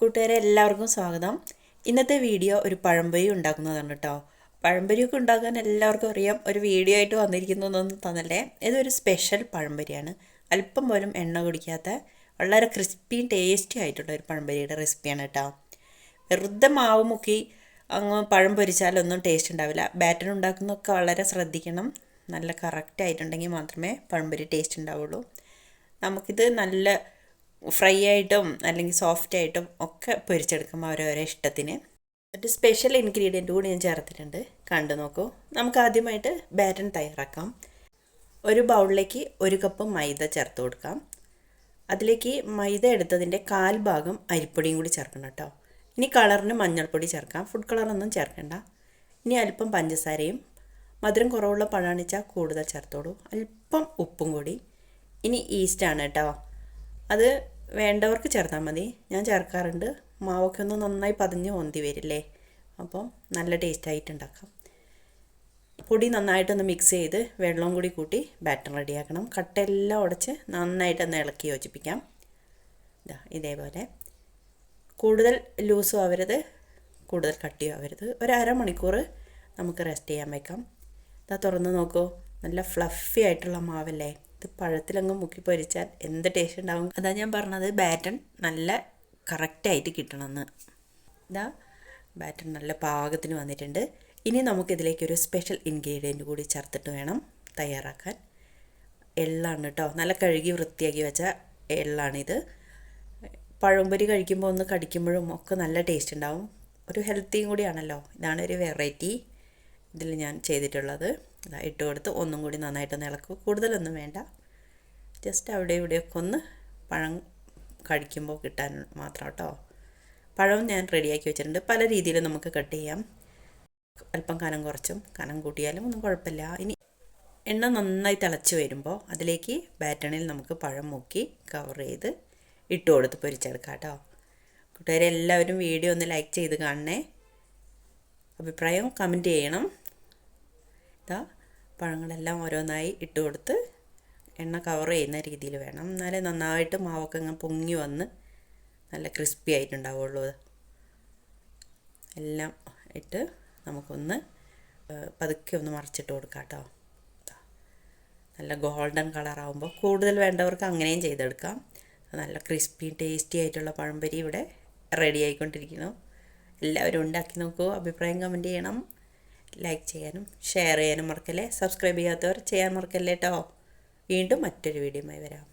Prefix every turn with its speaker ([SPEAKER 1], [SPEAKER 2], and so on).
[SPEAKER 1] കൂട്ടുകാരെ എല്ലാവർക്കും സ്വാഗതം. ഇന്നത്തെ വീഡിയോ ഒരു പഴംപൊരി ഉണ്ടാക്കുന്നതാണ് കേട്ടോ. പഴംപൊരിയൊക്കെ ഉണ്ടാക്കാൻ എല്ലാവർക്കും അറിയാം. ഒരു വീഡിയോ ആയിട്ട് വന്നിരിക്കുന്നതൊന്നും തന്നല്ലേ. ഇതൊരു സ്പെഷ്യൽ പഴംപൊരിയാണ്. അല്പം പോലും എണ്ണ കുടിക്കാത്ത വളരെ ക്രിസ്പിയും ടേസ്റ്റി ആയിട്ടുള്ള ഒരു പഴംപൊരിയുടെ റെസിപ്പിയാണ് കേട്ടോ. വെറുതെ മാവ് മുക്കി അങ്ങ് പഴം പൊരിച്ചാലൊന്നും ടേസ്റ്റ് ഉണ്ടാവില്ല. ബാറ്റർ ഉണ്ടാക്കുന്നതൊക്കെ വളരെ ശ്രദ്ധിക്കണം. നല്ല കറക്റ്റ് ആയിട്ടുണ്ടെങ്കിൽ മാത്രമേ പഴംപൊരി ടേസ്റ്റ് ഉണ്ടാവുള്ളൂ. നമുക്കിത് നല്ല ഫ്രൈ ആയിട്ടും അല്ലെങ്കിൽ സോഫ്റ്റ് ആയിട്ടും ഒക്കെ പൊരിച്ചെടുക്കാം ഓരോരോ ഇഷ്ടത്തിന്. ഒരു സ്പെഷ്യൽ ഇൻഗ്രീഡിയൻ്റ് കൂടി ഞാൻ ചേർത്തിട്ടുണ്ട്, കണ്ടു നോക്കൂ. നമുക്ക് ആദ്യമായിട്ട് ബാറ്റർ തയ്യാറാക്കാം. ഒരു ബൗളിലേക്ക് 1 കപ്പ് മൈദ ചേർത്ത് കൊടുക്കാം. അതിലേക്ക് മൈദ എടുത്തതിൻ്റെ 1/4 ഭാഗം അരിപ്പൊടിയും കൂടി ചേർക്കണം കേട്ടോ. ഇനി കളറിന് മഞ്ഞൾപ്പൊടി ചേർക്കാം. ഫുഡ് കളറൊന്നും ചേർക്കണ്ട. ഇനി അല്പം പഞ്ചസാരയും, മധുരം കുറവുള്ള പഴാണിച്ചാൽ കൂടുതൽ ചേർത്തോളൂ. അല്പം ഉപ്പും കൂടി. ഇനി ഈസ്റ്റാണ് കേട്ടോ. അത് വേണ്ടവർക്ക് ചേർത്താൽ മതി. ഞാൻ ചേർക്കാറുണ്ട്. മാവൊക്കെ ഒന്ന് നന്നായി പതിഞ്ഞ് ഒന്തി വരില്ലേ, അപ്പം നല്ല ടേസ്റ്റായിട്ട് ഉണ്ടാക്കാം. പൊടി നന്നായിട്ടൊന്ന് മിക്സ് ചെയ്ത് വെള്ളവും കൂടി കൂട്ടി ബാറ്റർ റെഡിയാക്കണം. കട്ടെല്ലാം ഉടച്ച് നന്നായിട്ടൊന്ന് ഇളക്കി യോജിപ്പിക്കാം. ഇതേപോലെ കൂടുതൽ ലൂസും ആവരുത്, കൂടുതൽ കട്ടിയും ആവരുത്. ഒരു അരമണിക്കൂർ നമുക്ക് റെസ്റ്റ് ചെയ്യാൻ വയ്ക്കാം. ഇതാ തുറന്ന് നോക്കൂ, നല്ല ഫ്ലഫി ആയിട്ടുള്ള മാവല്ലേ. ഇത് പഴത്തിലങ്ങ് മുക്കി പൊരിച്ചാൽ എന്ത് ടേസ്റ്റ് ഉണ്ടാവും. അതാ ഞാൻ പറഞ്ഞത്, ബാറ്റർ നല്ല കറക്റ്റായിട്ട് കിട്ടണമെന്ന്. ഇതാ ബാറ്റർ നല്ല പാകത്തിന് വന്നിട്ടുണ്ട്. ഇനി നമുക്കിതിലേക്കൊരു സ്പെഷ്യൽ ഇൻഗ്രീഡിയൻറ്റ് കൂടി ചേർത്തിട്ട് വേണം തയ്യാറാക്കാൻ. എള്ളാണ് കേട്ടോ. നല്ല കഴുകി വൃത്തിയാക്കി വെച്ച എള്ളാണിത്. പഴംപൊരി കഴിക്കുമ്പോൾ ഒന്ന് കടിക്കുമ്പോഴും ഒക്കെ നല്ല ടേസ്റ്റ് ഉണ്ടാവും. ഒരു ഹെൽത്തിയും കൂടിയാണല്ലോ. ഇതാണ് ഒരു വെറൈറ്റി ഇതിൽ ഞാൻ ചെയ്തിട്ടുള്ളത്. ഇട്ട് കൊടുത്ത് ഒന്നും കൂടി നന്നായിട്ടൊന്ന് ഇളക്കും. കൂടുതലൊന്നും വേണ്ട, ജസ്റ്റ് അവിടെ ഇവിടെയൊക്കെ ഒന്ന് പഴം കഴിക്കുമ്പോൾ കിട്ടാൻ മാത്രം കേട്ടോ. പഴം ഞാൻ റെഡിയാക്കി വെച്ചിട്ടുണ്ട്. പല രീതിയിൽ നമുക്ക് കട്ട് ചെയ്യാം. അല്പം കനം കുറച്ചും കനം കൂട്ടിയാലും ഒന്നും കുഴപ്പമില്ല. ഇനി എണ്ണ നന്നായി തിളച്ച് വരുമ്പോൾ അതിലേക്ക് ബാറ്റണിൽ നമുക്ക് പഴം മുക്കി കവർ ചെയ്ത് ഇട്ട് കൊടുത്ത് പൊരിച്ചെടുക്കാം കേട്ടോ. കൂട്ടുകാരെ എല്ലാവരും വീഡിയോ ഒന്ന് ലൈക്ക് ചെയ്ത് കാണണേ. അഭിപ്രായം കമൻറ്റ് ചെയ്യണം. ഇതാ പഴങ്ങളെല്ലാം ഓരോന്നായി ഇട്ട് കൊടുത്ത് എണ്ണ കവർ ചെയ്യുന്ന രീതിയിൽ വേണം. എന്നാലേ നന്നായിട്ട് മാവൊക്കെ അങ്ങ് പൊങ്ങി വന്ന് നല്ല ക്രിസ്പി ആയിട്ടുണ്ടാവുള്ളൂ. എല്ലാം ഇട്ട് നമുക്കൊന്ന് പതുക്കെ ഒന്ന് മറിച്ചിട്ട് കൊടുക്കാം കേട്ടോ. നല്ല ഗോൾഡൻ കളറാകുമ്പോൾ കൂടുതൽ വേണ്ടവർക്ക് അങ്ങനെയും ചെയ്തെടുക്കാം. നല്ല ക്രിസ്പി ടേസ്റ്റി ആയിട്ടുള്ള പഴംപൊരി ഇവിടെ റെഡി ആയിക്കൊണ്ടിരിക്കുന്നു. എല്ലാവരും ഉണ്ടാക്കി നോക്കൂ. അഭിപ്രായം കമൻറ്റ് ചെയ്യണം. ലൈക്ക് ചെയ്യാനും ഷെയർ ചെയ്യാനും മറക്കല്ലേ. സബ്സ്ക്രൈബ് ചെയ്യാത്തവർ ചെയ്യാൻ മറക്കല്ലേ കേട്ടോ. വീണ്ടും മറ്റൊരു വീഡിയോയുമായി വരാം.